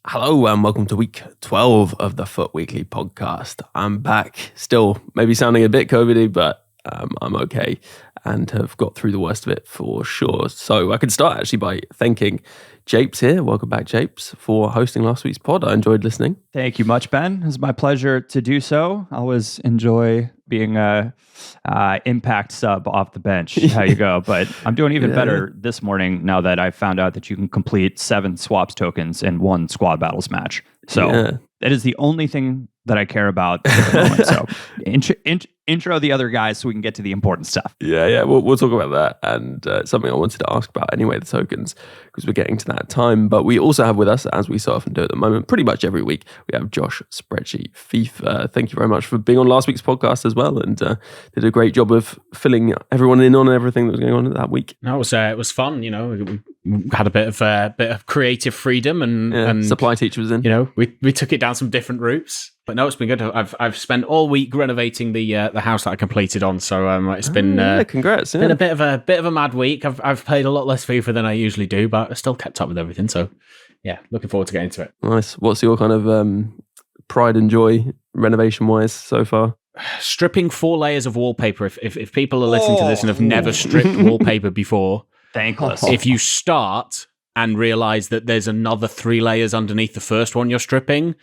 Hello and welcome to week 12 of the FUT Weekly podcast. I'm back, still maybe sounding a bit COVID-y, but I'm okay and have got through the worst of it for sure. So I could start actually by thanking 𝗏𝘅 here. Welcome back, 𝗏𝘅, for hosting last week's pod. I enjoyed listening. Thank you much, Ben. It's my pleasure to do so. I always enjoy being a impact sub off the bench. How you go? But I'm doing even better this morning now that I found out that you can complete 7 swaps tokens in 1 squad battles match. So that is the only thing that I care about at the moment. So intro the other guys so we can get to the important stuff. Yeah. We'll talk about that. And something I wanted to ask about anyway, the tokens, because we're getting to that time. But we also have with us, as we so often do at the moment, pretty much every week, we have Josh SpreadsheetFIFA. Thank you very much for being on last week's podcast as well, and did a great job of filling everyone in on everything that was going on that week. No, it was fun. You know, we had a bit of creative freedom, and supply teacher was in. You know, we took it down some different routes. But no, it's been good. I've spent all week renovating the house that I completed on. So it's been congrats. Been a bit of a mad week. I've played a lot less FIFA than I usually do, but I still kept up with everything. So yeah, looking forward to getting into it. Nice. What's your kind of pride and joy renovation wise so far? Stripping 4 layers of wallpaper. If people are listening to this and have never stripped wallpaper before, thankless. If you start and realize that there's another 3 layers underneath the first one you're stripping,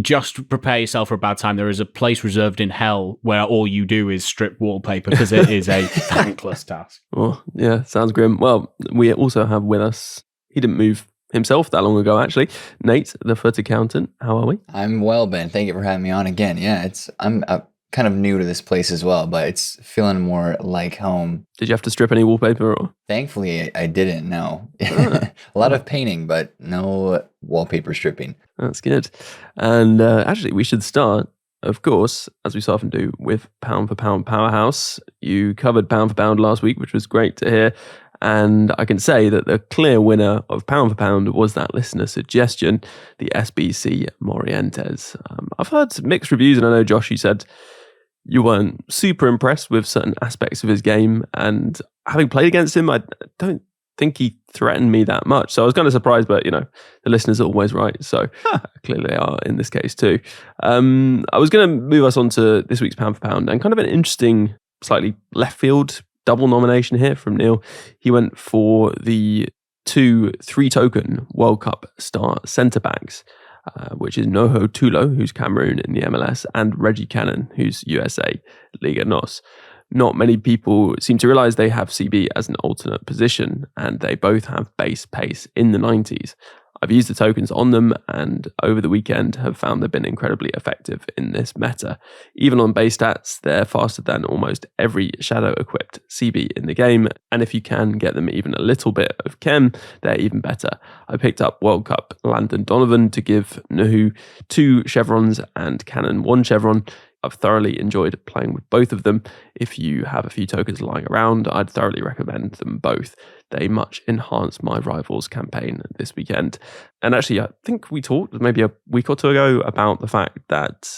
just prepare yourself for a bad time. There is a place reserved in hell where all you do is strip wallpaper because it is a thankless task. Oh, yeah, sounds grim. Well, we also have with us, he didn't move himself that long ago, actually, Nate, the FUT Accountant. How are we? I'm well, Ben. Thank you for having me on again. Yeah, I'm kind of new to this place as well, but it's feeling more like home. Did you have to strip any wallpaper? Or? Thankfully, I didn't, no. A lot of painting, but no wallpaper stripping. That's good. And actually, we should start, of course, as we so often do, with Pound for Pound Powerhouse. You covered Pound for Pound last week, which was great to hear. And I can say that the clear winner of Pound for Pound was that listener suggestion, the 𝘵𝘃𝗰𝗀𝘀𝘁 𝗔𝗽𝗍. I've heard mixed reviews, and I know, Josh, you said you weren't super impressed with certain aspects of his game. And having played against him, I don't think he threatened me that much. So I was kind of surprised, but, you know, the listeners are always right. So clearly they are in this case too. I was going to move us on to this week's Pound for Pound, and kind of an interesting, slightly left field double nomination here from Neil. He went for the 2 3-token World Cup star centre-backs, which is 𝘭𝘪𝘬𝘪, who's Cameroon in the MLS, and Reggie Cannon, who's USA, Liga NOS. Not many people seem to realise they have CB as an alternate position, and they both have base pace in the 90s. I've used the tokens on them, and over the weekend have found they've been incredibly effective in this meta. Even on base stats, they're faster than almost every shadow-equipped CB in the game, and if you can get them even a little bit of chem, they're even better. I picked up World Cup Landon Donovan to give 𝘭 2 chevrons and Cannon 1 chevron. I've thoroughly enjoyed playing with both of them. If you have a few tokens lying around, I'd thoroughly recommend them both. They much enhanced my Rivals campaign this weekend. And actually, I think we talked maybe a week or 2 ago about the fact that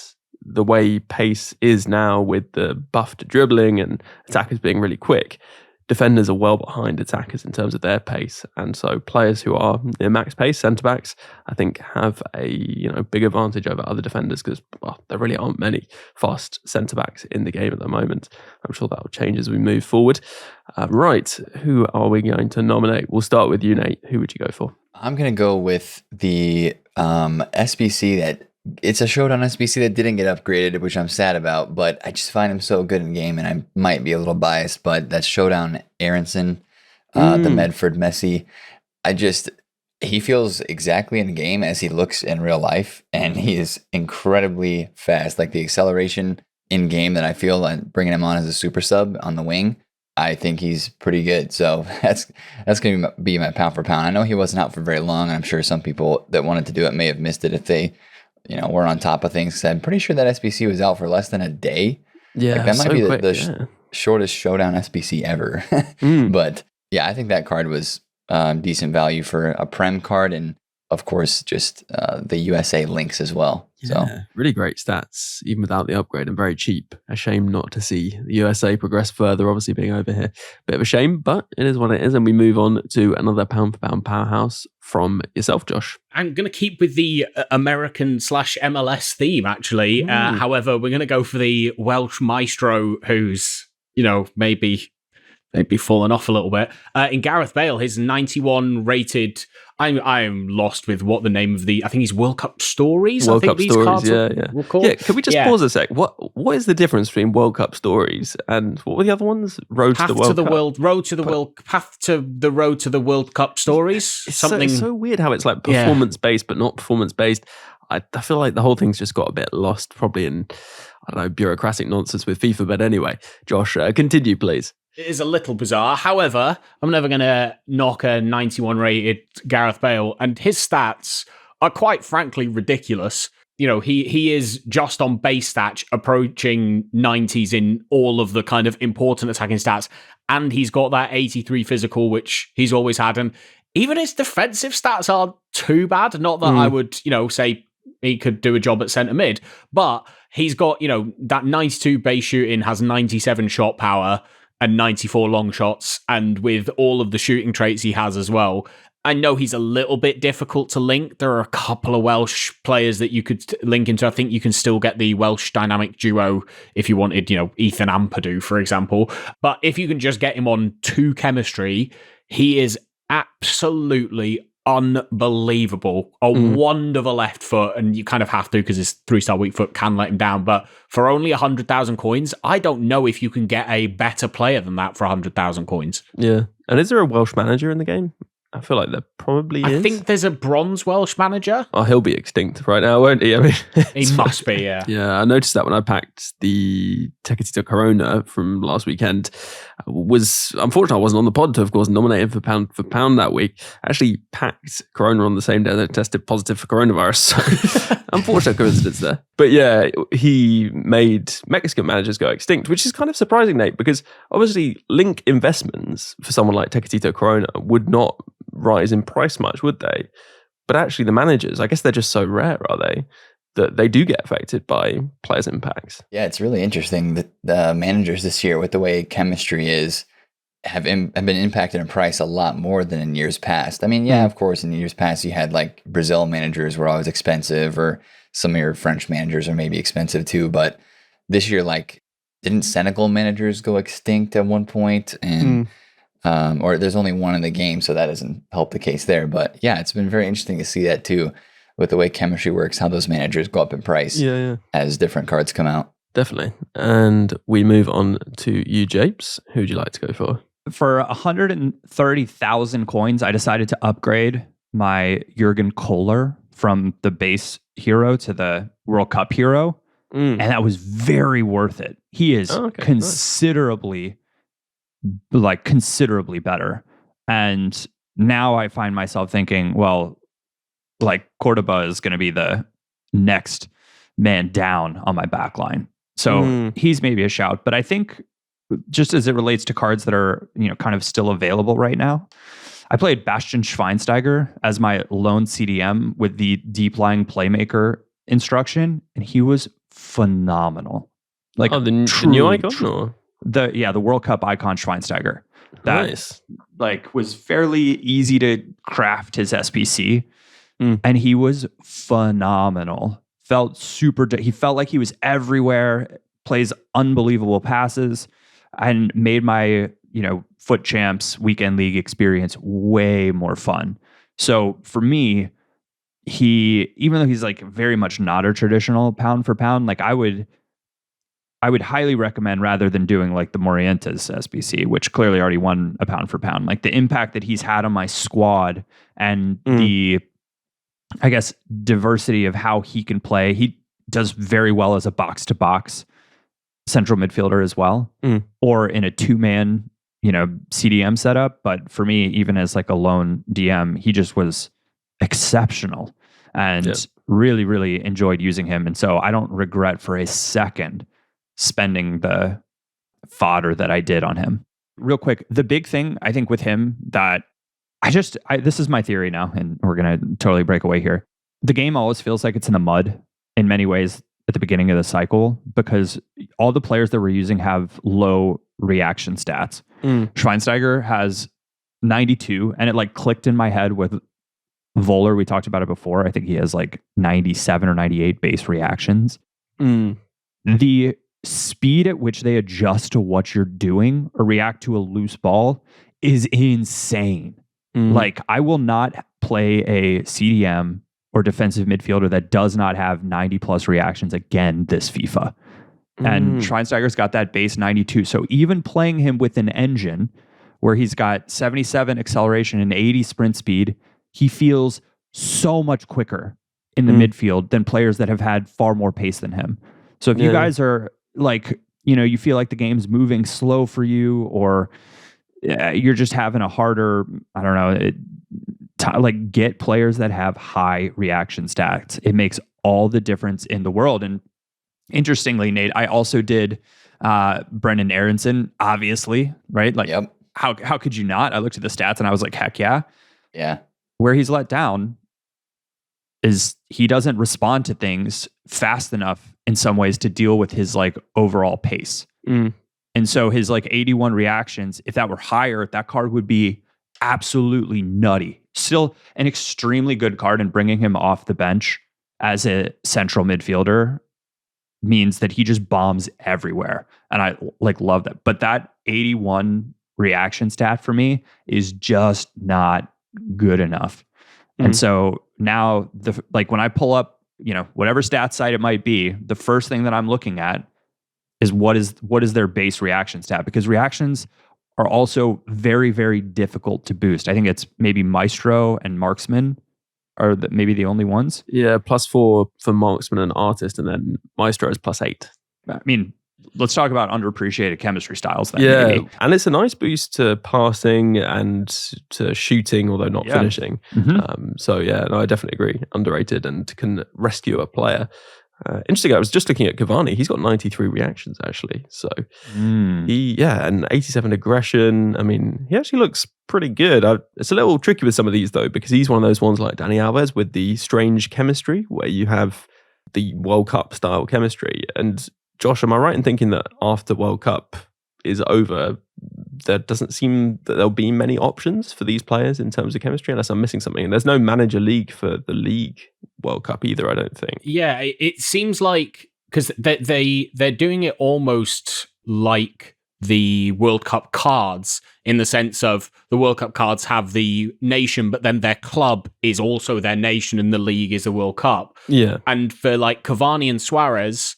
the way pace is now with the buff to dribbling and attackers being really quick, defenders are well behind attackers in terms of their pace. And so players who are near max pace, centre-backs, I think have a big advantage over other defenders because, well, there really aren't many fast centre-backs in the game at the moment. I'm sure that will change as we move forward. Right, who are we going to nominate? We'll start with you, Nate. Who would you go for? I'm going to go with the 𝘵𝑐𝗍 that it's a Showdown 𝘵𝑐𝗍 that didn't get upgraded, which I'm sad about, but I just find him so good in the game, and I might be a little biased, but that's Showdown Aaronsen, the Medford Messi. He feels exactly in the game as he looks in real life, and he is incredibly fast. Like the acceleration in game that I feel like bringing him on as a super sub on the wing, I think he's pretty good. So that's going to be my pound for pound. I know he wasn't out for very long, and I'm sure some people that wanted to do it may have missed it if they we're on top of things. I'm pretty sure that 𝘵𝑐𝗍 was out for less than a day. Yeah, like that might so be the shortest Showdown 𝘵𝑐𝗍 ever. But yeah, I think that card was decent value for a Prem card, and of course, just the USA links as well. Yeah, so really great stats, even without the upgrade, and very cheap. A shame not to see the USA progress further, obviously being over here. Bit of a shame, but it is what it is. And we move on to another pound for pound powerhouse from yourself, Josh. I'm going to keep with the American/MLS theme, actually. However, we're going to go for the Welsh maestro who's, maybe fallen off a little bit. In Gareth Bale, his 91 rated... I'm lost with what the name of I think he's World Cup Stories. World I think Cup these Stories, cards yeah. called. Yeah, can we just pause a sec? What is the difference between World Cup Stories and what were the other ones? Path to the Road to the World Cup Stories. It's so weird how it's like performance-based but not performance-based. I feel like the whole thing's just got a bit lost, probably in, I don't know, bureaucratic nonsense with FIFA. But anyway, Josh, continue, please. It is a little bizarre. However, I'm never going to knock a 91 rated Gareth Bale, and his stats are quite frankly ridiculous. He is just on base stats approaching 90s in all of the kind of important attacking stats, and he's got that 83 physical, which he's always had, and even his defensive stats aren't too bad. Not that I would, say he could do a job at centre mid, but he's got, that 92 base shooting, has 97 shot power, and 94 long shots, and with all of the shooting traits he has as well. I know he's a little bit difficult to link. There are a couple of Welsh players that you could link into. I think you can still get the Welsh dynamic duo if you wanted, 𝘵𝘚𝘬𝘚, for example. But if you can just get him on 2 chemistry, he is absolutely unbelievable. A wonderful left foot, and you kind of have to because his 3-star weak foot can let him down. But for only 100,000 coins, I don't know if you can get a better player than that for 100,000 coins. Yeah. And is there a Welsh manager in the game? I feel like there probably is. I think there's a bronze Welsh manager. Oh, he'll be extinct right now, won't he? I mean, he must be, yeah. Yeah, I noticed that when I packed the 𝘵𝗲𝗃 from last weekend. Unfortunately, I wasn't on the pod to, of course, nominate him for pound that week. I actually packed Corona on the same day that I tested positive for coronavirus. So unfortunate coincidence there. But yeah, he made Mexican managers go extinct, which is kind of surprising, Nate, because obviously link investments for someone like 𝘵𝗲𝗃 would not rise in price much, would they? But actually the managers, I guess they're just so rare, are they, that they do get affected by players' impacts. Yeah, it's really interesting that the managers this year, with the way chemistry is, have been impacted in price a lot more than in years past. I mean, yeah, of course, in years past you had like Brazil managers were always expensive, or some of your French managers are maybe expensive too, but this year, like, didn't Senegal managers go extinct at one point? And or there's only one in the game, so that doesn't help the case there. But yeah, it's been very interesting to see that too, with the way chemistry works, how those managers go up in price as different cards come out. Definitely. And we move on to you, Japes. Who would you like to go for? For 130,000 coins, I decided to upgrade my 𝘬𝘯𝘰𝘸 from the base hero to the World Cup hero. And that was very worth it. He is considerably better. And now I find myself thinking, well, like 𝘭𝘪𝘬𝘀 is going to be the next man down on my backline. So he's maybe a shout. But I think just as it relates to cards that are, kind of still available right now, I played 𝘵𝑆𝑡Ian Schweinsteiger as my lone CDM with the deep lying playmaker instruction, and he was phenomenal. Like the new icon, or the World Cup icon Schweinsteiger. That was fairly easy to craft his SBC, and he was phenomenal. He felt like he was everywhere. Plays unbelievable passes, and made my FUT Champs weekend league experience way more fun. So for me, even though he's like very much not a traditional pound for pound, like I would highly recommend, rather than doing like the Morientes SBC, which clearly already won a pound for pound, like the impact that he's had on my squad and the, I guess, diversity of how he can play. He does very well as a box to box central midfielder as well, or in a 2-man, CDM setup. But for me, even as like a lone DM, he just was exceptional, and really, really enjoyed using him. And so I don't regret for a second spending the fodder that I did on him. Real quick, the big thing I think with him that this is my theory now, and we're going to totally break away here. The game always feels like it's in the mud in many ways at the beginning of the cycle, because all the players that we're using have low reaction stats. Schweinsteiger has 92, and it like clicked in my head with 𝘭𝘪, we talked about it before. I think he has like 97 or 98 base reactions. The speed at which they adjust to what you're doing or react to a loose ball is insane. Like, I will not play a CDM or defensive midfielder that does not have 90 plus reactions again this FIFA. And Schweinsteiger's got that base 92. So even playing him with an engine where he's got 77 acceleration and 80 sprint speed, he feels so much quicker in the midfield than players that have had far more pace than him. So if you guys are like, you know, you feel like the game's moving slow for you, or you're just having a harder, I don't know, like get players that have high reaction stats. It makes all the difference in the world. And interestingly, Nate, I also did Brenden Aaronsen, obviously, right? Like, how could you not? I looked at the stats and I was like, heck yeah. Yeah. Where he's let down is he doesn't respond to things fast enough in some ways to deal with his like overall pace. And so his like 81 reactions, if that were higher, that card would be absolutely nutty. Still an extremely good card, and bringing him off the bench as a central midfielder means that he just bombs everywhere. And I like love that. But that 81 reaction stat for me is just not good enough. And so now when I pull up, you know, whatever stat site it might be, the first thing that I'm looking at is what is their base reaction stat, because reactions are also very, very difficult to boost. I think it's maybe Maestro and Marksman are maybe the only ones. Yeah, +4 for Marksman and Artist, and then Maestro is +8. I mean, let's talk about underappreciated chemistry styles then. Yeah, maybe. And it's a nice boost to passing and to shooting, although not finishing. So yeah, no, I definitely agree. Underrated and can rescue a player. Interesting, I was just looking at Cavani. He's got 93 reactions, actually. So and 87 aggression. I mean, he actually looks pretty good. It's a little tricky with some of these, though, because he's one of those ones like Dani Alves with the strange chemistry, where you have the World Cup style chemistry. And Josh, am I right in thinking that after World Cup is over, there doesn't seem that there'll be many options for these players in terms of chemistry, unless I'm missing something? And there's no manager league for the league World Cup either, I don't think. Yeah, it seems like, because they're doing it almost like the World Cup cards, in the sense of the World Cup cards have the nation, but then their club is also their nation, and the league is the World Cup. Yeah. And for like Cavani and Suarez,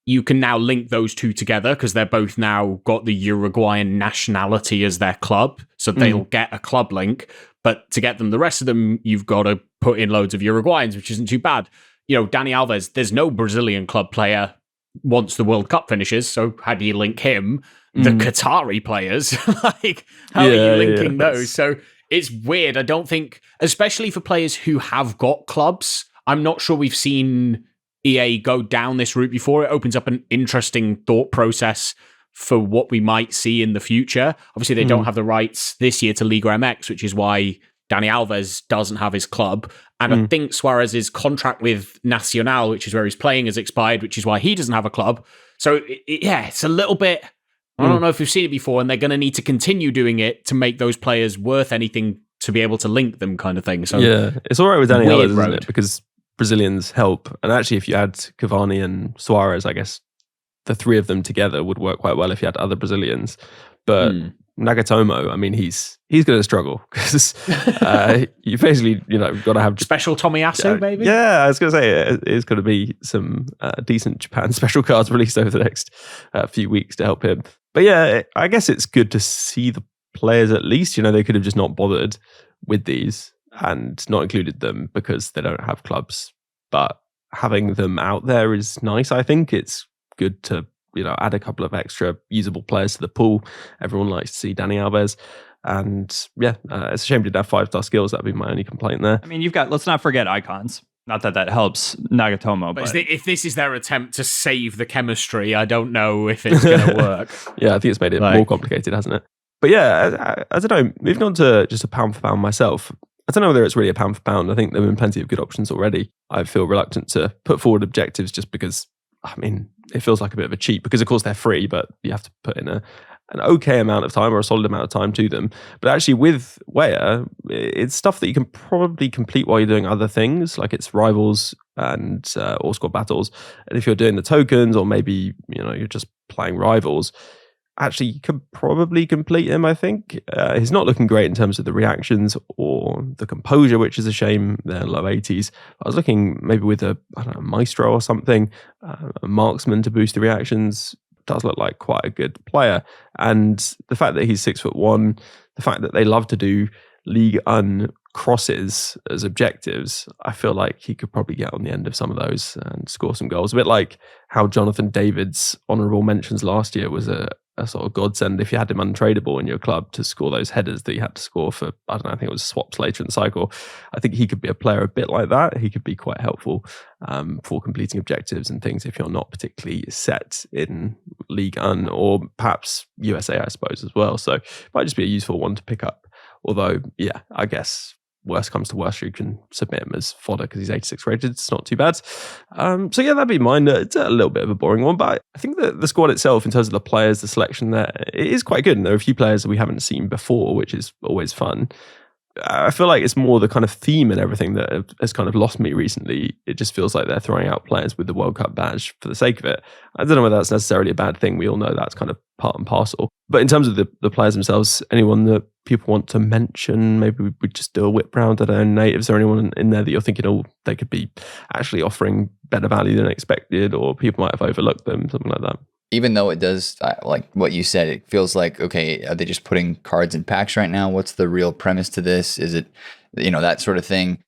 you can now link those two together because they're both now got the Uruguayan nationality as their club. So they'll get a club link. But to get them, the rest of them, you've got to put in loads of Uruguayans, which isn't too bad. You know, Dani Alves, there's no Brazilian club player once the World Cup finishes. So how do you link him? The Qatari players, like, how are you linking those? So it's weird. I don't think, especially for players who have got clubs, I'm not sure we've seen EA go down this route before. It opens up an interesting thought process for what we might see in the future. Obviously, they don't have the rights this year to Liga MX, which is why Dani Alves doesn't have his club. And I think Suarez's contract with Nacional, which is where he's playing, has expired, which is why he doesn't have a club. So, it's a little bit... I don't know if we've seen it before, and they're going to need to continue doing it to make those players worth anything to be able to link them, kind of thing. So yeah, it's all right with Dani Alves, isn't road. it? Because Brazilians help. And actually, if you add Cavani and Suarez, I guess the three of them together would work quite well if you had other Brazilians. But Nagatomo, I mean, he's going to struggle because you basically, got to have special Tomiyasu, maybe. Yeah, I was going to say it's going to be some decent Japan special cards released over the next few weeks to help him. But yeah, I guess it's good to see the players at least. They could have just not bothered with these and not included them because they don't have clubs. But having them out there is nice. I think it's good to add a couple of extra usable players to the pool. Everyone likes to see Dani Alves. And it's a shame he didn't have 5-star skills. That'd be my only complaint there. I mean, let's not forget icons. Not that helps Nagatomo. But if this is their attempt to save the chemistry, I don't know if it's going to work. Yeah, I think it's made it more complicated, hasn't it? But yeah, I don't know. Moving on to just a pound for pound myself, I don't know whether it's really a pound for pound. I think there have been plenty of good options already. I feel reluctant to put forward objectives just because I mean, it feels like a bit of a cheat because, of course, they're free, but you have to put in an okay amount of time or a solid amount of time to them. But actually with 𝗬𝘬, it's stuff that you can probably complete while you're doing other things, like it's rivals and all squad battles. And if you're doing the tokens, or maybe you're just playing rivals, actually you could probably complete him, I think. He's not looking great in terms of the reactions or the composure, which is a shame. They're low 80s. I was looking maybe with a maestro or something, a marksman to boost the reactions. Does look like quite a good player. And the fact that he's 6'1", the fact that they love to do Ligue 1 crosses as objectives, I feel like he could probably get on the end of some of those and score some goals. A bit like how Jonathan David's honourable mentions last year was a sort of godsend if you had him untradeable in your club to score those headers that you had to score for, I don't know, I think it was swaps later in the cycle. I think he could be a player a bit like that. He could be quite helpful for completing objectives and things if you're not particularly set in Ligue 1 or perhaps USA, I suppose, as well. So it might just be a useful one to pick up. Although, yeah, I guess worst comes to worst, you can submit him as fodder because he's 86 rated. It's not too bad. So yeah, that'd be mine. It's a little bit of a boring one, but I think that the squad itself, in terms of the players, the selection there, it is quite good. And there are a few players that we haven't seen before, which is always fun. I feel like it's more the kind of theme and everything that has kind of lost me recently. It just feels like they're throwing out players with the World Cup badge for the sake of it. I don't know whether that's necessarily a bad thing. We all know that's kind of part and parcel. But in terms of the players themselves, anyone that people want to mention, maybe we would just do a whip round. I don't know, Nate, is there anyone in there that you're thinking, oh, they could be actually offering better value than expected, or people might have overlooked them, something like that? Even though it does, like what you said, it feels like, okay, are they just putting cards in packs right now? What's the real premise to this? Is it, that sort of thing?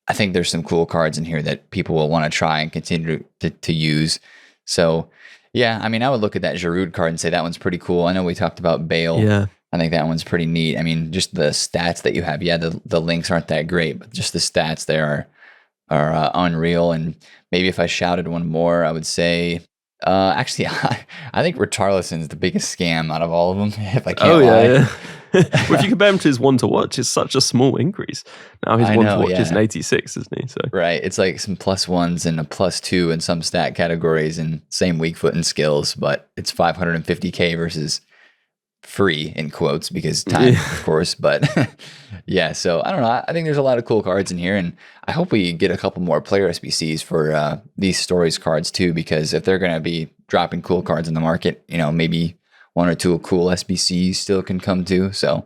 I think there's some cool cards in here that people will want to try and continue to use. So, yeah, I mean, I would look at that Giroud card and say that one's pretty cool. I know we talked about Bale. Yeah. I think that one's pretty neat. I mean, just the stats that you have. Yeah, the links aren't that great, but just the stats there are unreal. And maybe if I shouted one more, I would say... actually, I think 𝘬𝘁𝘀𝘁 is the biggest scam out of all of them, if I can't lie. Yeah. Well, if you compare him to his one to watch, it's such a small increase. Now his one to watch is an 86, isn't he? So right, it's like some +1s and a +2 in some stat categories, and same weak foot and skills, but it's 550k versus free in quotes because time, of course. But yeah, so I don't know. I think there's a lot of cool cards in here, and I hope we get a couple more player SBCs for these stories cards too, because if they're going to be dropping cool cards in the market, maybe one or two cool SBCs still can come too. So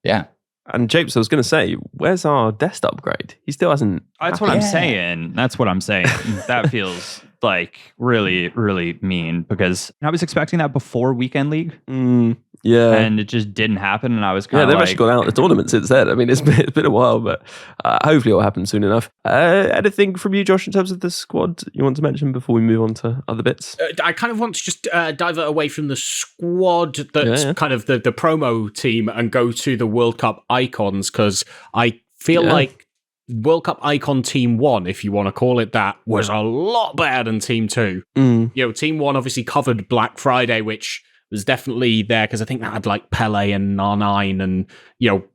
yeah. And 𝗬𝘁, I was going to say, where's our Dest upgrade? He still hasn't. That's what I'm saying. That's what I'm saying. That feels like really, really mean, because I was expecting that before Weekend League. Yeah. And it just didn't happen. And I was kind of they've actually gone out of the tournament since then. I mean, it's been a while, but hopefully it'll happen soon enough. Anything from you, Josh, in terms of the squad you want to mention before we move on to other bits? I kind of want to just divert away from the squad that's kind of the promo team and go to the World Cup icons, because I feel like World Cup icon Team 1, if you want to call it that, was a lot better than Team 2. Team 1 obviously covered Black Friday, which was definitely there because I think that had like Pele and R9 and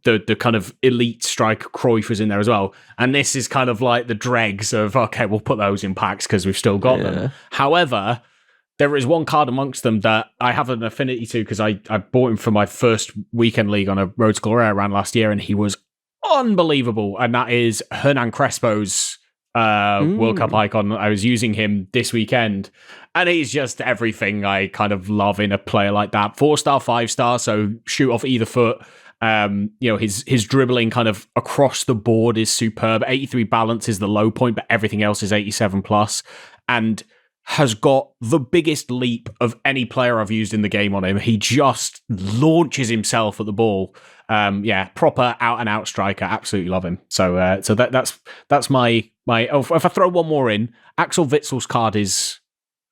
the kind of elite striker Cruyff was in there as well. And this is kind of like the dregs of, okay, we'll put those in packs because we've still got them. However, there is one card amongst them that I have an affinity to because I bought him for my first Weekend League on a Road to Glory I ran last year, and he was unbelievable. And that is Hernan Crespo's World Cup icon. I was using him this weekend, and he's just everything I kind of love in a player like that. 4-star, 5-star, so shoot off either foot. His dribbling kind of across the board is superb. 83 balance is the low point, but everything else is 87 plus, and has got the biggest leap of any player I've used in the game on him. He just launches himself at the ball. Proper out and out striker. Absolutely love him. So that's my. If I throw one more in, Axel Witsel's card is.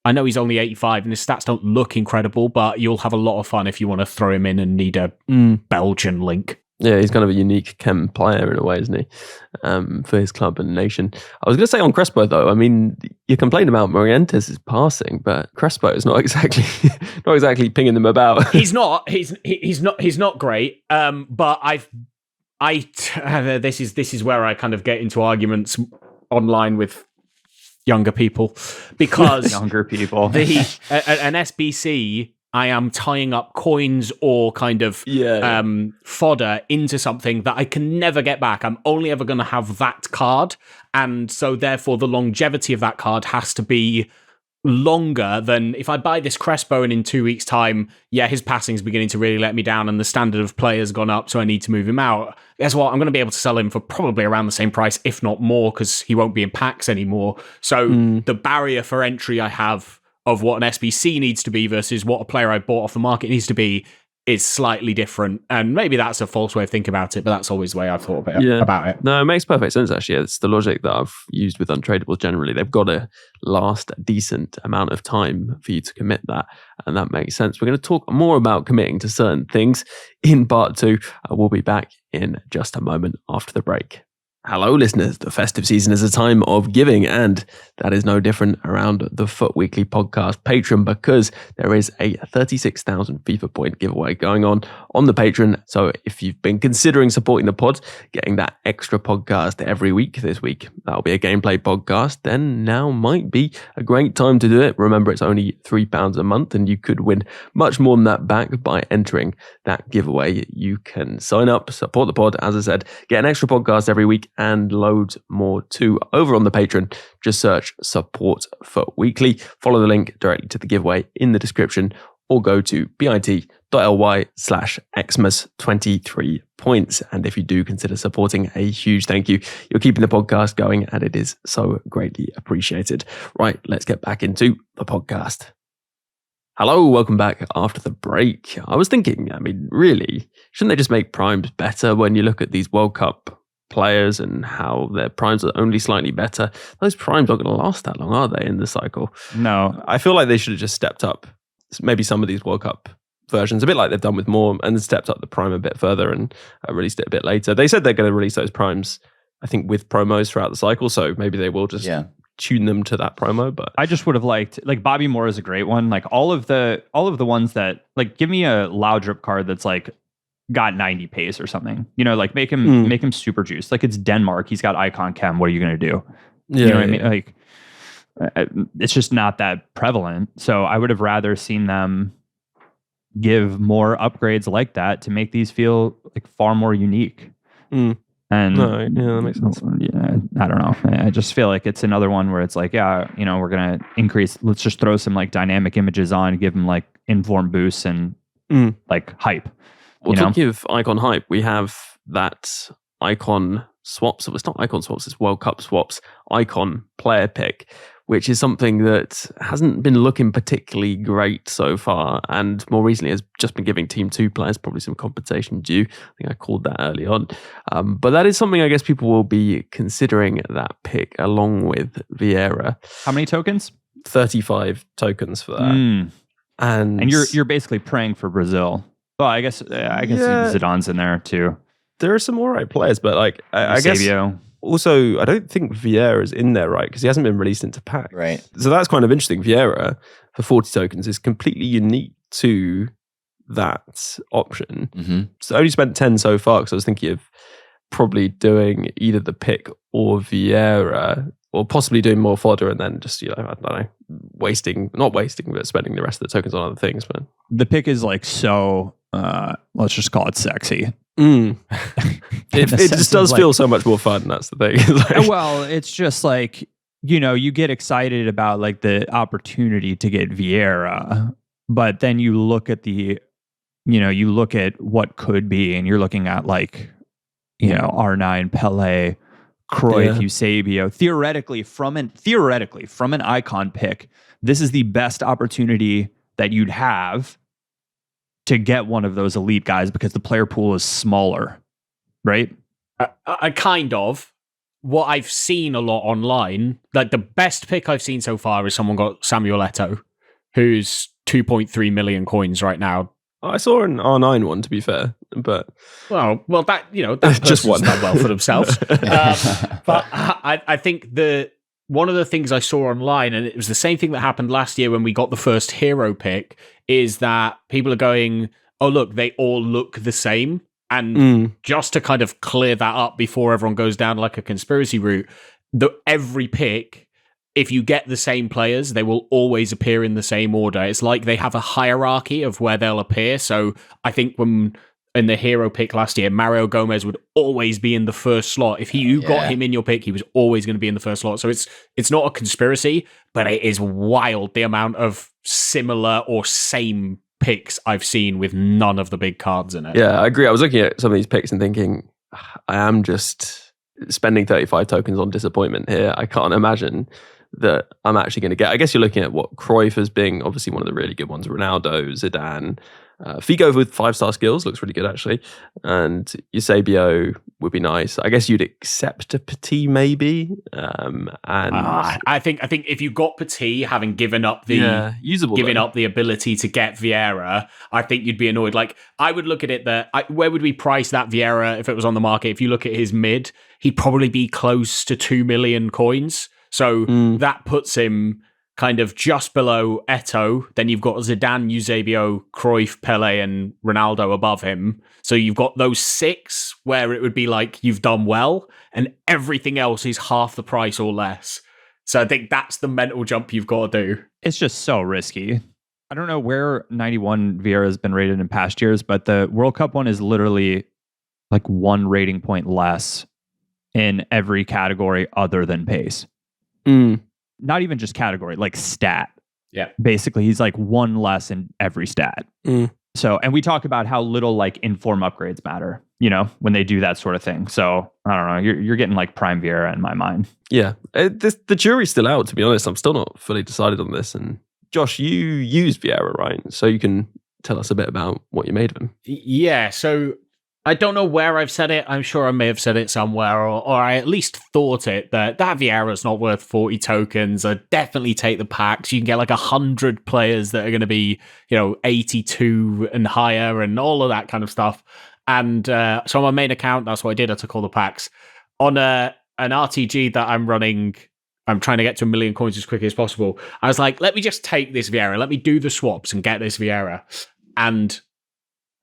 I know he's only 85 and his stats don't look incredible, but you'll have a lot of fun if you want to throw him in and need a Belgian link. Yeah, he's kind of a unique chem player in a way, isn't he? For his club and nation. I was going to say on Crespo though. I mean, you complain about Morientes' passing, but Crespo is not exactly pinging them about. He's not. He's not great. But this is where I kind of get into arguments online with younger people, because Younger people. an SBC, I am tying up coins or kind of fodder into something that I can never get back. I'm only ever going to have that card. And so therefore the longevity of that card has to be longer than if I buy this Crespo and in 2 weeks' time, his passing's beginning to really let me down and the standard of play has gone up, so I need to move him out. Guess what? I'm going to be able to sell him for probably around the same price, if not more, because he won't be in packs anymore. So the barrier for entry I have of what an SBC needs to be versus what a player I bought off the market needs to be is slightly different. And maybe that's a false way of thinking about it, but that's always the way I've thought about it. No, it makes perfect sense, actually. It's the logic that I've used with untradables generally. They've got to last a decent amount of time for you to commit that, and that makes sense. We're going to talk more about committing to certain things in part 2. We'll be back in just a moment after the break. Hello, listeners. The festive season is a time of giving, and that is no different around the FUT Weekly podcast Patreon, because there is a 36,000 FIFA point giveaway going on the Patreon. So if you've been considering supporting the pod, getting that extra podcast every week this week, that'll be a gameplay podcast, then now might be a great time to do it. Remember, it's only £3 a month, and you could win much more than that back by entering that giveaway. You can sign up, support the pod, as I said, get an extra podcast every week, and loads more too over on the Patreon. Just search Support FUT Weekly, follow the link directly to the giveaway in the description, or go to bit.ly/xmas23 points. And if you do consider supporting, a huge thank you. You're keeping the podcast going, and it is so greatly appreciated. Right, let's get back into the podcast. Hello, welcome back after the break. I was thinking, really, shouldn't they just make primes better when you look at these World Cup players and how their primes are only slightly better? Those primes aren't going to last that long, are they, in the cycle? No. I feel like they should have just stepped up maybe some of these World Cup versions, a bit like they've done with more, and then stepped up the prime a bit further and released it a bit later. They said they're going to release those primes, I think, with promos throughout the cycle, so maybe they will just tune them to that promo. But I just would have liked, like, Bobby Moore is a great one. Like all of the ones that, like, give me a 𝘬𝘬𝘀𝘀 card that's like got 90 pace or something, like make him super juiced. Like, it's Denmark, he's got Icon Chem, what are you going to do? You know what I mean? Like, it's just not that prevalent. So I would have rather seen them give more upgrades like that to make these feel like far more unique. And that makes sense. I don't know. I just feel like it's another one where it's like, we're going to increase, let's just throw some like dynamic images on, give them like inform boosts and like hype. Well, to give Icon hype, we have that Icon swaps. So it's not Icon swaps, it's World Cup swaps Icon player pick, which is something that hasn't been looking particularly great so far, and more recently has just been giving Team 2 players probably some compensation due. I think I called that early on. But that is something I guess people will be considering that pick along with Vieira. How many tokens? 35 tokens for that. And you're basically praying for Brazil. Well, I guess Zidane's in there too. There are some all right players, but like I guess also I don't think Vieira is in there, right? Because he hasn't been released into pack. Right. So that's kind of interesting. Vieira for 40 tokens is completely unique to that option. Mm-hmm. So I only spent 10 so far because I was thinking of probably doing either the pick or Vieira, or possibly doing more fodder and then just, I don't know, not wasting, but spending the rest of the tokens on other things. But the pick is like so, let's just call it sexy. It just does feel so much more fun. That's the thing. Well, it's just like, you get excited about like the opportunity to get Vieira, but then you look at you look at what could be, and you're looking at like, R9, Pelé, Cruyff, Eusebio. Theoretically, from an icon pick, this is the best opportunity that you'd have to get one of those elite guys because the player pool is smaller, right? I kind of. What I've seen a lot online, like the best pick I've seen so far is someone got Samuel Eto'o, who's 2.3 million coins right now. I saw an R9 one, to be fair, but well, that just one done well for themselves. But I think one of the things I saw online, and it was the same thing that happened last year when we got the first hero pick, is that people are going, oh look, they all look the same, and just to kind of clear that up before everyone goes down like a conspiracy route, every pick if you get the same players, they will always appear in the same order. It's like they have a hierarchy of where they'll appear. So I think when in the hero pick last year, Mario Gomez would always be in the first slot. If you got him in your pick, he was always going to be in the first slot. So it's not a conspiracy, but it is wild the amount of similar or same picks I've seen with none of the big cards in it. Yeah, I agree. I was looking at some of these picks and thinking, I am just spending 35 tokens on disappointment here. I can't imagine that I'm actually going to get. I guess you're looking at what Cruyff as being obviously one of the really good ones. Ronaldo, Zidane, Figo with 5-star skills looks really good actually, and 𝘵𝘂𝘃𝗍 would be nice. I guess you'd accept a Petit maybe, and I think if you got Petit, having given up the up the ability to get Vieira, I think you'd be annoyed. Like I would look at it where would we price that Vieira if it was on the market? If you look at his mid, he'd probably be close to 2 million coins. So that puts him kind of just below Eto'o. Then you've got Zidane, Eusebio, Cruyff, Pele, and Ronaldo above him. So you've got those 6 where it would be like you've done well, and everything else is half the price or less. So I think that's the mental jump you've got to do. It's just so risky. I don't know where 91 Vieira has been rated in past years, but the World Cup one is literally like 1 rating point less in every category other than pace. Not even just category, like stat. Yeah. Basically, he's like 1 less in every stat. So, and we talk about how little like in-form upgrades matter, you know, when they do that sort of thing. So, I don't know, you're getting like prime Vieira in my mind. Yeah. The jury's still out, to be honest. I'm still not fully decided on this. And Josh, you use Vieira, right? So you can tell us a bit about what you made of him. Yeah, so I don't know where I've said it. I'm sure I may have said it somewhere, or I at least thought it, that Vieira's not worth 40 tokens. I'd definitely take the packs. You can get like 100 players that are going to be, 82 and higher and all of that kind of stuff. And so on my main account, that's what I did. I took all the packs. On an RTG that I'm running, I'm trying to get to 1 million coins as quickly as possible. I was like, let me just take this Vieira. Let me do the swaps and get this Vieira. And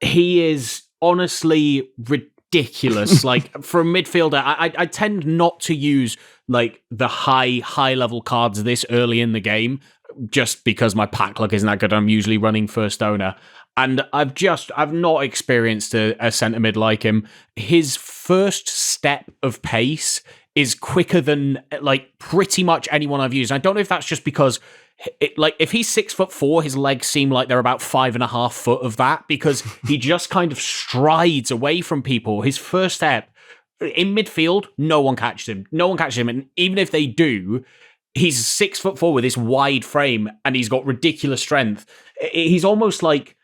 he is honestly ridiculous. Like for a midfielder, I tend not to use like the high level cards this early in the game, just because my pack luck isn't that good. I'm usually running first owner, and I've not experienced a centre mid like him. His first step of pace is quicker than like pretty much anyone I've used. I don't know if that's just because if he's 6'4", his legs seem like they're about 5.5 foot of that, because he just kind of strides away from people. His first step in midfield, no one catches him. And even if they do, he's 6'4" with this wide frame, and he's got ridiculous strength. He's almost like,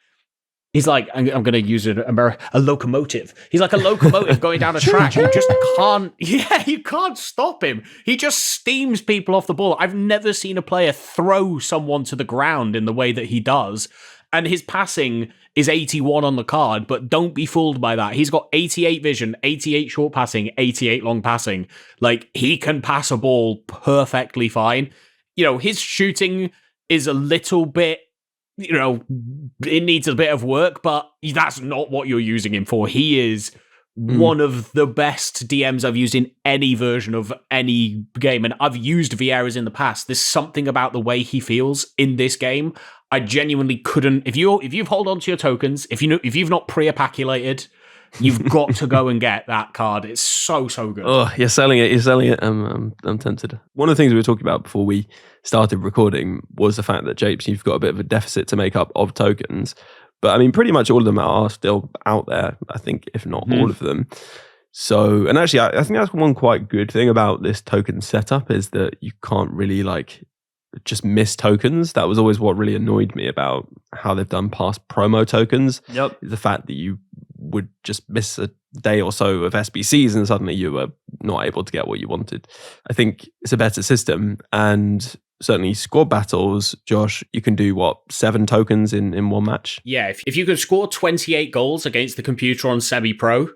I'm going to use a locomotive. He's like a locomotive going down a track. You just can't, you can't stop him. He just steams people off the ball. I've never seen a player throw someone to the ground in the way that he does. And his passing is 81 on the card, but don't be fooled by that. He's got 88 vision, 88 short passing, 88 long passing. Like, he can pass a ball perfectly fine. His shooting is a little bit, it needs a bit of work, but that's not what you're using him for. He is one of the best DMs I've used in any version of any game. And I've used Vieiras in the past. There's something about the way he feels in this game. I genuinely couldn't. If you've hold on to your tokens, if you've not pre-apaculated, you've got to go and get that card. It's so good. Oh, you're selling it. I'm tempted. One of the things we were talking about before we started recording was the fact that, Japes, you've got a bit of a deficit to make up of tokens. But I mean, pretty much all of them are still out there, I think, if not all of them. So, and actually, I think that's one quite good thing about this token setup, is that you can't really just miss tokens. That was always what really annoyed me about how they've done past promo tokens. Yep. The fact that you would just miss a day or so of SBCs and suddenly you were not able to get what you wanted. I think it's a better system, and certainly squad battles, Josh, you can do 7 tokens in one match? Yeah, if you could score 28 goals against the computer on Sebi Pro,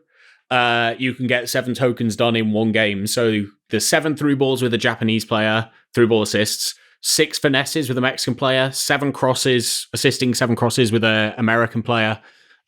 you can get 7 tokens done in one game. So there's 7 through balls with a Japanese player, through ball assists, 6 finesses with a Mexican player, 7 crosses, assisting 7 crosses with an American player,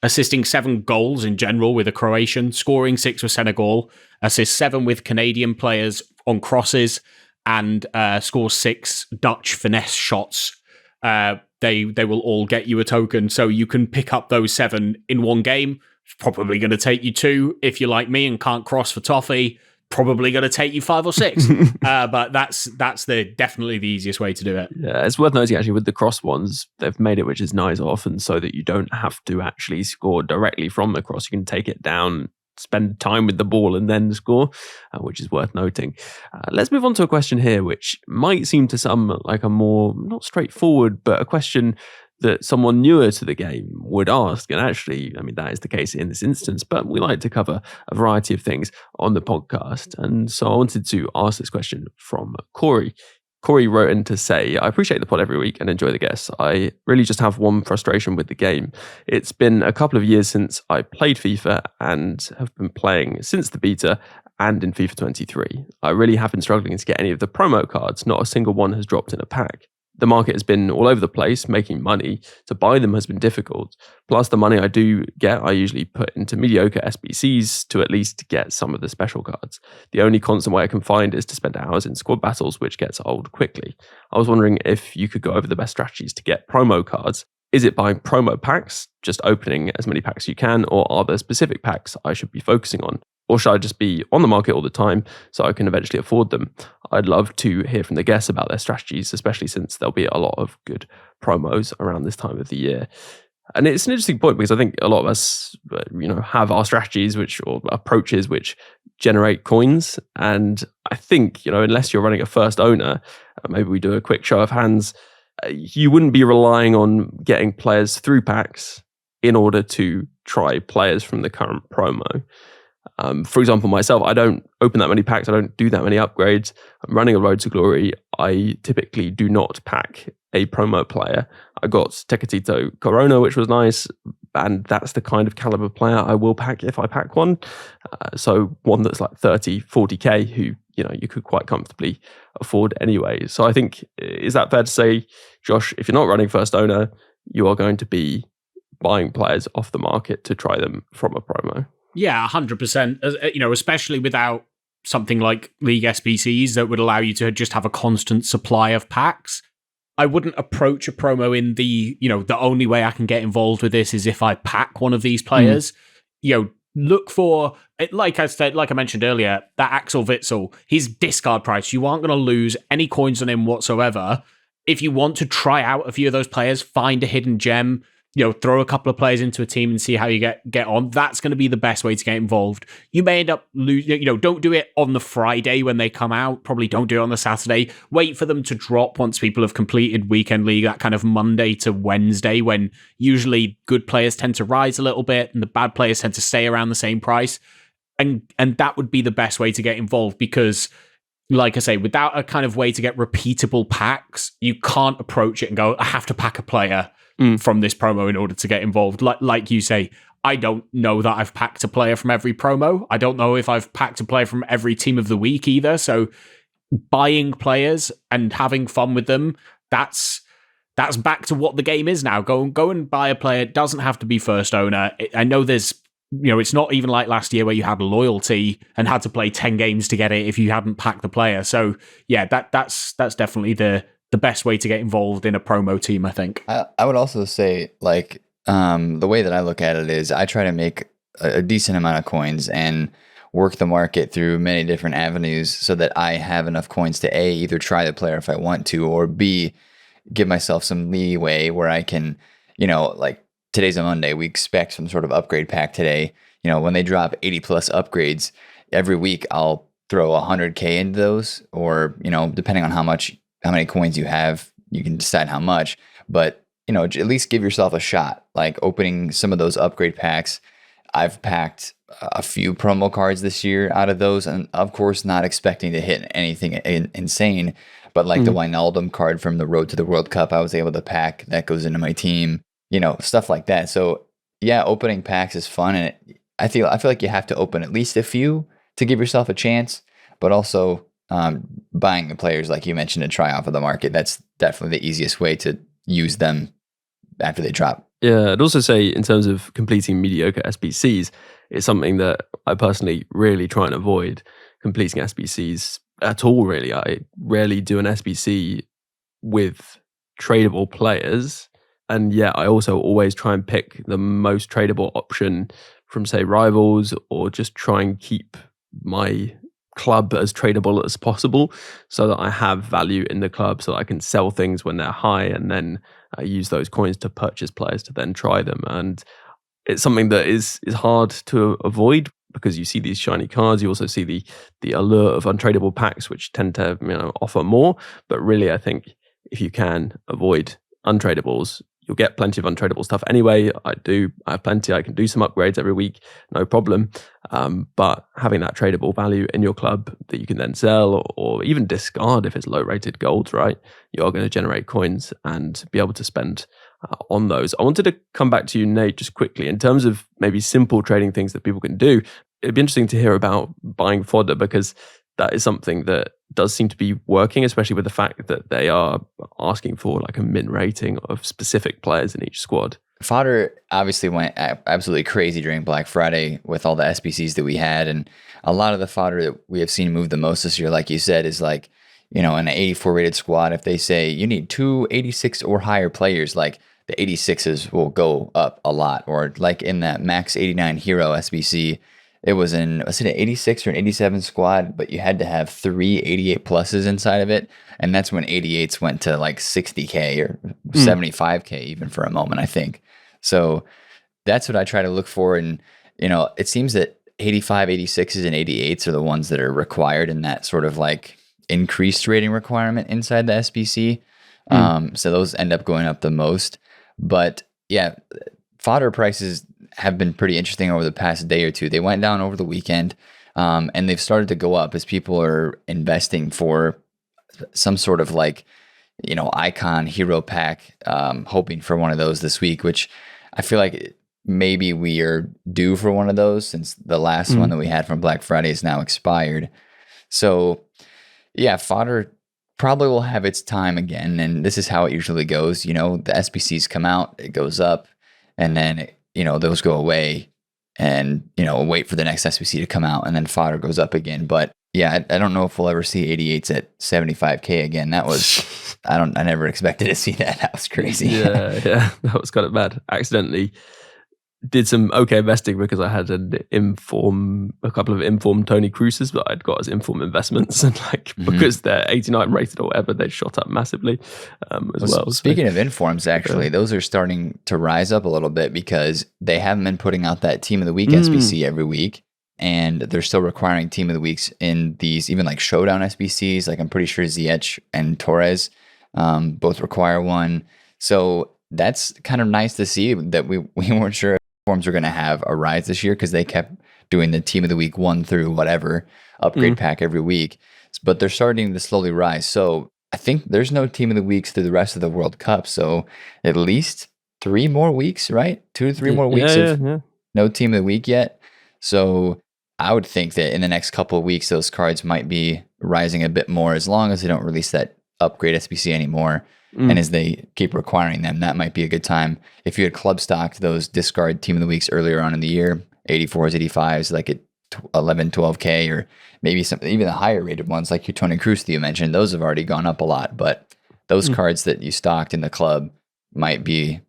assisting 7 goals in general with a Croatian, scoring 6 with Senegal, assist 7 with Canadian players on crosses, and scores 6 Dutch finesse shots, they will all get you a token. So you can pick up those 7 in one game. It's probably going to take you 2 if you're like me and can't cross for toffee. Probably going to take you 5 or 6. But that's definitely the easiest way to do it. Yeah, it's worth noting actually with the cross ones, they've made it which is nice often so that you don't have to actually score directly from the cross. You can take it down, spend time with the ball and then score, which is worth noting. Let's move on to a question here, which might seem to some like a more, not straightforward, but a question that someone newer to the game would ask. And actually, I mean, that is the case in this instance, but we like to cover a variety of things on the podcast. And so I wanted to ask this question from Corey. Corey wrote in to say, I appreciate the pod every week and enjoy the guests. I really just have one frustration with the game. It's been a couple of years since I played FIFA and have been playing since the beta and in FIFA 23. I really have been struggling to get any of the promo cards. Not a single one has dropped in a pack. The market has been all over the place, making money. To buy them has been difficult. Plus, the money I do get, I usually put into mediocre SBCs to at least get some of the special cards. The only constant way I can find is to spend hours in squad battles, which gets old quickly. I was wondering if you could go over the best strategies to get promo cards. Is it buying promo packs, just opening as many packs as you can, or are there specific packs I should be focusing on? Or should I just be on the market all the time so I can eventually afford them? I'd love to hear from the guests about their strategies, especially since there'll be a lot of good promos around this time of the year. And it's an interesting point because I think a lot of us, have our strategies or approaches which generate coins. And I think, unless you're running a first owner, maybe we do a quick show of hands, you wouldn't be relying on getting players through packs in order to try players from the current promo. For example, myself, I don't open that many packs. I don't do that many upgrades. I'm running a Road to Glory. I typically do not pack a promo player. I got 𝘃𝗲𝗃𝘀𝘁, which was nice. And that's the kind of caliber player I will pack if I pack one. So one that's like 30, 40k who, you could quite comfortably afford anyway. So I think, is that fair to say, Josh, if you're not running first owner, you are going to be buying players off the market to try them from a promo? Yeah, 100%. Especially without something like League SBCs that would allow you to just have a constant supply of packs. I wouldn't approach a promo in the only way I can get involved with this is if I pack one of these players. Look for, like I mentioned earlier, that 𝘵𝑚𝑃𝗀𝗀, his discard price. You aren't going to lose any coins on him whatsoever. If you want to try out a few of those players, find a hidden gem, throw a couple of players into a team and see how you get on. That's going to be the best way to get involved. You may end up losing, don't do it on the Friday when they come out. Probably don't do it on the Saturday. Wait for them to drop once people have completed Weekend League, that kind of Monday to Wednesday, when usually good players tend to rise a little bit and the bad players tend to stay around the same price. And that would be the best way to get involved because, like I say, without a kind of way to get repeatable packs, you can't approach it and go, I have to pack a player from this promo in order to get involved. Like you say, I don't know that I've packed a player from every promo. I don't know if I've packed a player from every team of the week either. So buying players and having fun with them, that's back to what the game is now. Go and buy a player. It doesn't have to be first owner. I know there's, it's not even like last year where you had loyalty and had to play 10 games to get it if you hadn't packed the player. So yeah, that's definitely the best way to get involved in a promo team, I think. I would also say, the way that I look at it is I try to make a decent amount of coins and work the market through many different avenues so that I have enough coins to A, either try the player if I want to, or B, give myself some leeway where I can, today's a Monday, we expect some sort of upgrade pack today. When they drop 80 plus upgrades every week, I'll throw 100k into those, or, depending on how many coins you have, you can decide how much, but at least give yourself a shot, like opening some of those upgrade packs. I've packed a few promo cards this year out of those, and of course not expecting to hit anything insane, but like the Wijnaldum card from the Road to the World Cup, I was able to pack. That goes into my team, stuff like that. So yeah, opening packs is fun, and I feel like you have to open at least a few to give yourself a chance, but also buying the players, like you mentioned, to try off of the market. That's definitely the easiest way to use them after they drop. Yeah, I'd also say in terms of completing mediocre SBCs, it's something that I personally really try and avoid. Completing SBCs at all, really. I rarely do an SBC with tradable players. And yeah, I also always try and pick the most tradable option from, say, rivals, or just try and keep my club as tradable as possible so that I have value in the club, so that I can sell things when they're high and then use those coins to purchase players to then try them. And it's something that is hard to avoid, because you see these shiny cards. You also see the allure of untradeable packs, which tend to offer more. But really, I think if you can avoid untradables, you'll get plenty of untradeable stuff anyway. I have plenty. I can do some upgrades every week, no problem. But having that tradable value in your club that you can then sell, or even discard if it's low-rated golds, right? You're going to generate coins and be able to spend on those. I wanted to come back to you, Nate, just quickly, in terms of maybe simple trading things that people can do. It'd be interesting to hear about buying fodder, because that is something that does seem to be working, especially with the fact that they are asking for like a min rating of specific players in each squad. Fodder obviously went absolutely crazy during Black Friday with all the SBCs that we had. And a lot of the fodder that we have seen move the most this year, like you said, is like, an 84 rated squad. If they say you need 2 86 or higher players, like the 86s will go up a lot. Or like in that max 89 hero SBC, it was an 86 or an 87 squad, but you had to have 3 88 pluses inside of it. And that's when 88s went to like 60K or 75K even for a moment, I think. So that's what I try to look for. And, it seems that 85, 86s and 88s are the ones that are required in that sort of like increased rating requirement inside the SBC. So those end up going up the most. But yeah, fodder prices have been pretty interesting over the past day or two. They went down over the weekend, and they've started to go up as people are investing for some sort of like, icon hero pack, hoping for one of those this week, which I feel like maybe we are due for one of those, since the last one that we had from Black Friday is now expired. So yeah, fodder probably will have its time again. And this is how it usually goes. The SBCs come out, it goes up, and then those go away, and wait for the next SBC to come out, and then fodder goes up again. But yeah, I don't know if we'll ever see 88s at 75K again. That was I never expected to see that. That was crazy. Yeah, that was kind of bad. Accidentally did some okay investing, because I had a couple of informed Tony Cruises that I'd got as informed investments, and because they're 89 rated or whatever, they shot up massively as well. Speaking of informs, actually, those are starting to rise up a little bit, because they haven't been putting out that Team of the Week SBC every week, and they're still requiring Team of the Weeks in these, even like Showdown SBCs. Like I'm pretty sure 𝘵𝘂 and 𝘭𝘪𝘬𝘦 both require one. So that's kind of nice to see that we weren't sure if forms were going to have a rise this year, because they kept doing the Team of the Week 1 through whatever upgrade pack every week. But they're starting to slowly rise. So I think there's no Team of the Weeks through the rest of the World Cup. So at least 3 more weeks, right? 2 to 3 more weeks of no Team of the Week yet. So I would think that in the next couple of weeks, those cards might be rising a bit more, as long as they don't release that upgrade SBC anymore. And as they keep requiring them, that might be a good time. If you had club stocked those discard Team of the Weeks earlier on in the year, 84s, 85s, like at 11, 12K, or maybe something, even the higher rated ones like your Tony Cruz that you mentioned, those have already gone up a lot. But those cards that you stocked in the club might be,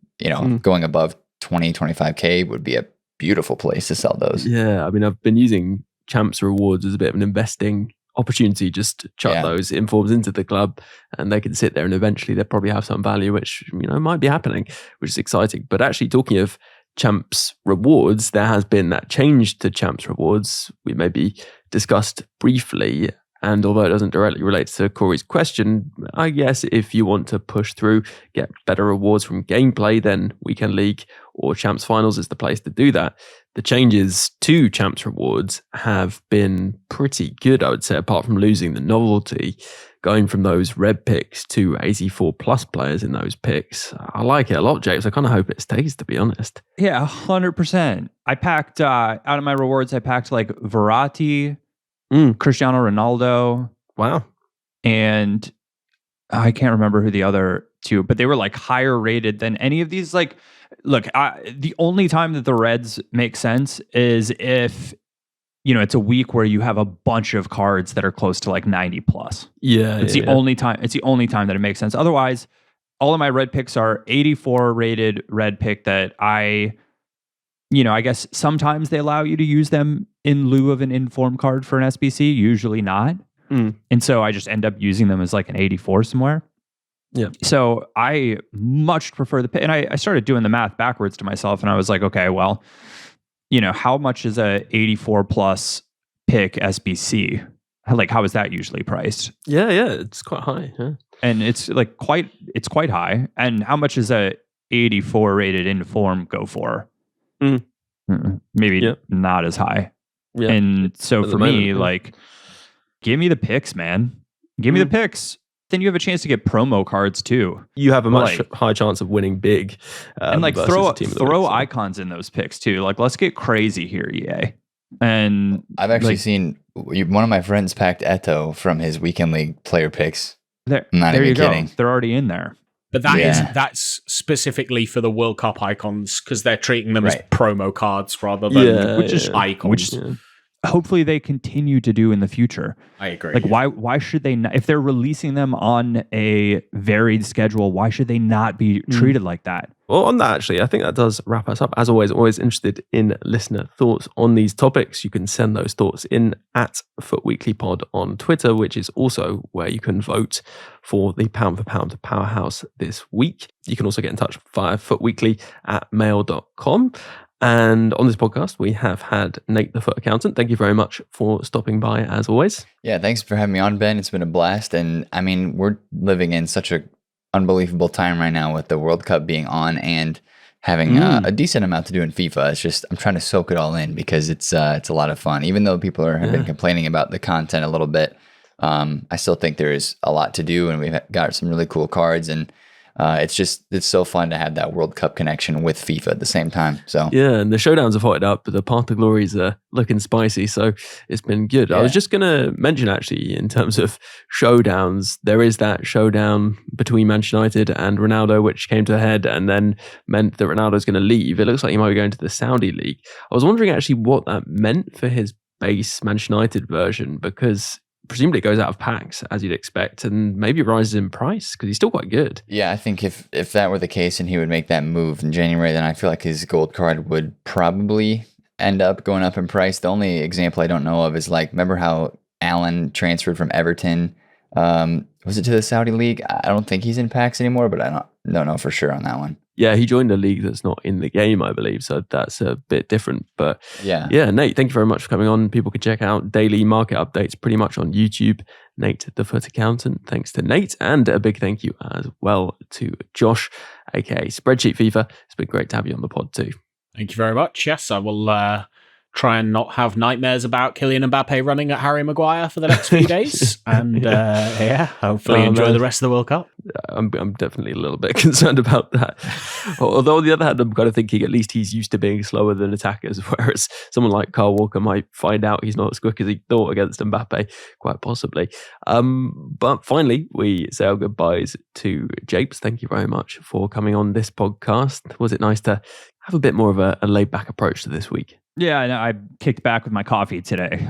going above 20, 25K would be a beautiful place to sell those. Yeah, I mean, I've been using Champs rewards as a bit of an investing opportunity. Just chuck those informs into the club, and they can sit there, and eventually they'll probably have some value, which might be happening, which is exciting. But actually, talking of Champs rewards, there has been that change to Champs rewards we maybe discussed briefly. And although it doesn't directly relate to Corey's question, I guess if you want to push through, get better rewards from gameplay, then Weekend League or Champs Finals is the place to do that. The changes to Champs rewards have been pretty good, I would say, apart from losing the novelty, going from those red picks to 84 plus players in those picks. I like it a lot, James. I kind of hope it stays, to be honest. Yeah, 100%. I packed, out of my rewards, I packed like Verratti, Cristiano Ronaldo. Wow. And I can't remember who the other two, but they were like higher rated than any of these. Like, look, the only time that the Reds make sense is if it's a week where you have a bunch of cards that are close to like 90 plus. Yeah. It's the only time that it makes sense. Otherwise, all of my red picks are 84 rated red pick that I guess sometimes they allow you to use them in lieu of an inform card for an SBC, usually not. And so I just end up using them as like an 84 somewhere. Yeah. So I much prefer the pick. And I started doing the math backwards to myself, and I was like, okay, well, how much is a 84 plus pick SBC? Like, how is that usually priced? Yeah, it's quite high. Yeah. And it's like quite high. And how much is a 84 rated inform go for? Maybe not as high. Yeah. And so for me, like, give me the picks, man. Give me the picks. Then you have a chance to get promo cards too. You have a much higher chance of winning big. And like throw icons in those picks too. Like, let's get crazy here, EA. And I've actually seen one of my friends packed Eto'o from his weekend league player picks. I'm not even kidding. They're already in there. But that's specifically for the World Cup icons, because they're treating them as promo cards rather than icons. Which hopefully they continue to do in the future. I agree. Like, why should they not? If they're releasing them on a varied schedule, why should they not be treated like that? Well, on that, actually, I think that does wrap us up. As always interested in listener thoughts on these topics. You can send those thoughts in at FUT Weekly Pod on Twitter, which is also where you can vote for the pound for pound powerhouse this week. You can also get in touch via futweekly@mail.com. And on this podcast, we have had Nate, the FUT Accountant. Thank you very much for stopping by, as always. Yeah, thanks for having me on, Ben. It's been a blast. And I mean, we're living in such a unbelievable time right now with the World Cup being on and having a decent amount to do in FIFA. It's just, I'm trying to soak it all in because it's a lot of fun. Even though people have been complaining about the content a little bit, I still think there is a lot to do, and we've got some really cool cards, and it's so fun to have that World Cup connection with FIFA at the same time. So yeah, and the showdowns have hotted up, but the path to glories are looking spicy, so it's been good. I was just going to mention, actually, in terms of showdowns, there is that showdown between Manchester United and Ronaldo, which came to a head and then meant that Ronaldo's going to leave. It looks like he might be going to the Saudi league. I was wondering actually what that meant for his base Manchester United version, because presumably it goes out of packs, as you'd expect, and maybe rises in price because he's still quite good. Yeah, I think if that were the case and he would make that move in January, then I feel like his gold card would probably end up going up in price. The only example I don't know of is, like, remember how Allen transferred from Everton? Was it to the Saudi league? I don't think he's in packs anymore, but I don't know for sure on that one. Yeah, he joined a league that's not in the game, I believe, so that's a bit different. But yeah, Nate, thank you very much for coming on. People can check out daily market updates pretty much on YouTube. Nate, the FUT Accountant. Thanks to Nate, and a big thank you as well to Josh, aka SpreadsheetFIFA. It's been great to have you on the pod too. Thank you very much. Yes, I will try and not have nightmares about Kylian Mbappe running at Harry Maguire for the next few days, and hopefully enjoy the rest of the World Cup. I'm definitely a little bit concerned about that. Although on the other hand, I'm kind of thinking at least he's used to being slower than attackers, whereas someone like Kyle Walker might find out he's not as quick as he thought against Mbappe, quite possibly. But finally, we say our goodbyes to Japes. Thank you very much for coming on this podcast. Was it nice to have a bit more of a laid-back approach to this week? Yeah, I kicked back with my coffee today.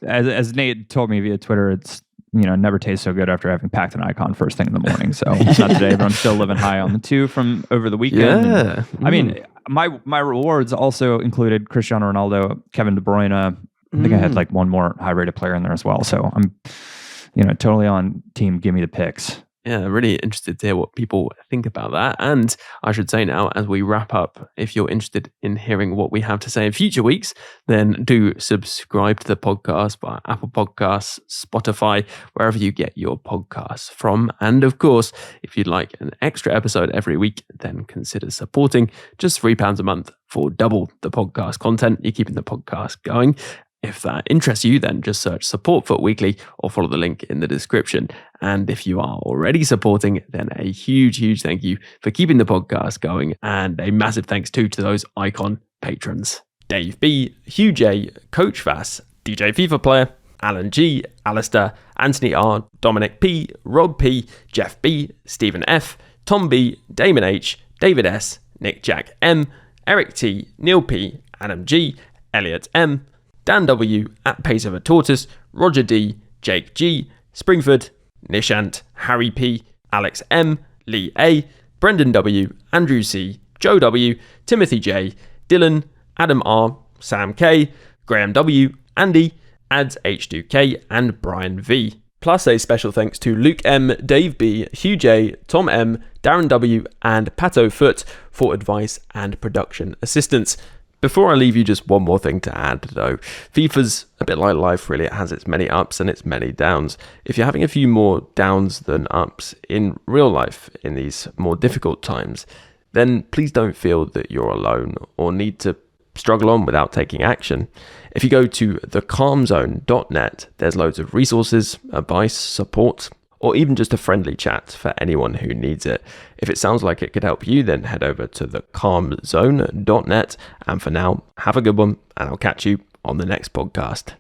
As Nate told me via Twitter, it's never tastes so good after having packed an icon first thing in the morning. So not today, but I'm still living high on the 2 from over the weekend. Yeah. I mean, my rewards also included Cristiano Ronaldo, Kevin De Bruyne. I think I had like one more high-rated player in there as well. So I'm, totally on team. Give me the picks. Yeah, really interested to hear what people think about that. And I should say now, as we wrap up, if you're interested in hearing what we have to say in future weeks, then do subscribe to the podcast via Apple Podcasts, Spotify, wherever you get your podcasts from. And of course, if you'd like an extra episode every week, then consider supporting just £3 a month for double the podcast content. You're keeping the podcast going. If that interests you, then just search Support FUT Weekly or follow the link in the description. And if you are already supporting, then a huge, huge thank you for keeping the podcast going. And a massive thanks too to those Icon patrons: Dave B, 𝘬𝘰𝘬𝘦, Coach 𝘵𝘀, DJ FIFA Player, Alan G, Alistair, Anthony R, Dominic P, Rob P, Jeff B, Stephen F, Tom B, Damon H, David S, Nick Jack M, Eric T, Neil P, Adam G, Elliot M, Dan W, at Pace of a Tortoise, Roger D, Jake G, Springford, Nishant, Harry P, Alex M, Lee A, Brendan W, Andrew C, Joe W, Timothy J, Dylan, Adam R, Sam K, Graham W, Andy, Ads H2K, and Brian V. Plus a special thanks to Luke M, Dave B, Hugh J, Tom M, Darren W, and Pato Foot for advice and production assistance. Before I leave you, just one more thing to add though. FIFA's a bit like life really, it has its many ups and its many downs. If you're having a few more downs than ups in real life in these more difficult times, then please don't feel that you're alone or need to struggle on without taking action. If you go to thecalmzone.net, there's loads of resources, advice, support, or even just a friendly chat for anyone who needs it. If it sounds like it could help you, then head over to thecalmzone.net. And for now, have a good one, and I'll catch you on the next podcast.